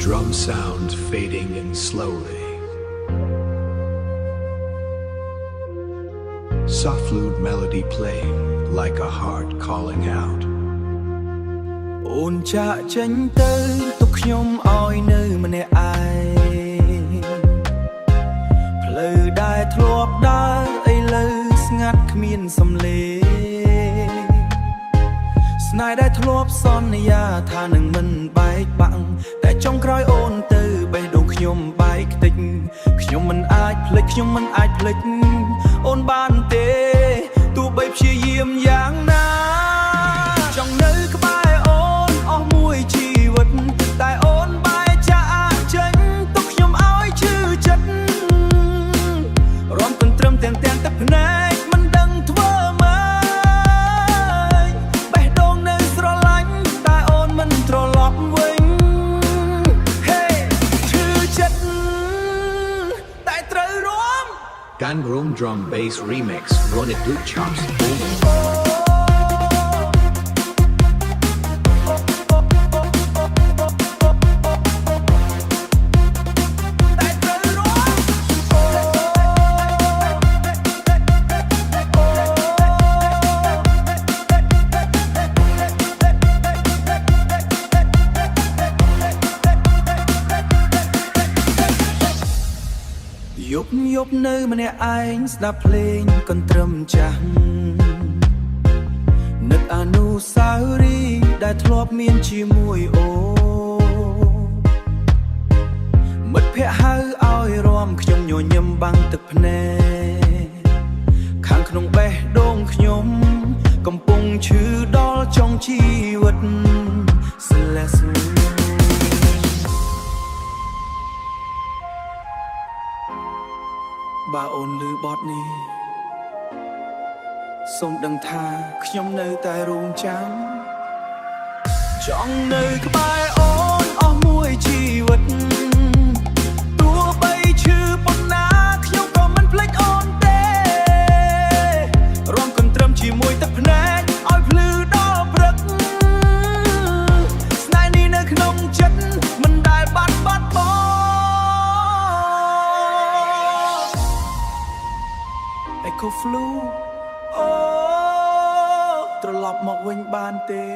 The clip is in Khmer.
drum sounds fading in slowly. Soft flute melody playing like a heart calling out. អូនចាក់ចេញទៅទុកខ្ញុំឲ្យនៅម្នាក់ឯងផ្លូវដែលធ្លាប់ដើរឥឡូវស្ងាត់គ្មានសំឡេងស្នេហ៍ដែលធ្លាប់សន្យាថានឹងមិនបែកបាក់តែចុងក្រោយអូនទៅបេះដូងខ្ញុំបែកខ្ទេចខ្ញុំមិនអាចភ្លេចអូនបានទេទោះបីព្យាយាមយ៉ាងណាចង់នៅក្បែរអូនអស់មួយជីវិតតែអូនបែកចាក់ចេញទុកខ្ញុំឲ្យឈឺចិត្តរំទន្ទ្រាំទាំងតែភ្នែកមិនដឹងធ្វើម៉េចបេះដូងនៅស្រឡាញ់តែអូនមិនត្រឡប់វិញហេឈឺចិត្តតែត្រូវរំ Gangrong Drum Bass Remix Run It Boot Chops Boom. យប់នៅម្នាក់ឯងស្ដាប់ភ្លេងកន្ទ្រឹមចាស់នឹកអនុស្សាវរីយ៍ដែលធ្លាប់មានជាមួយអូមិត្តភក្តិហៅឲ្យរាំខ្ញុំញញឹមបាំងទឹកភ្នែកខាងក្នុងបេះដូងខ្ញុំកំពុងឈឺដល់ចុងជីវិតស្លេសបើអូនឮបទនេះសូមដឹងថាខ្ញុំនៅតែរងចាំចង់នៅក្បែរអូនអស់មួយជីវិតទោះបីឈឺប៉ុណ្ណាខ្ញុំក៏មិនភ្លេចអូនទេរំកន្ទ្រឹមជាមួយទឹកភ្នែកឲ្យភ្លឺដល់ព្រឹកស្នេហ៍នេះនៅក្នុងចិត្តមិនដែលបាត់បង់Echo Flu អូត្រឡប់មកវិញបានទេ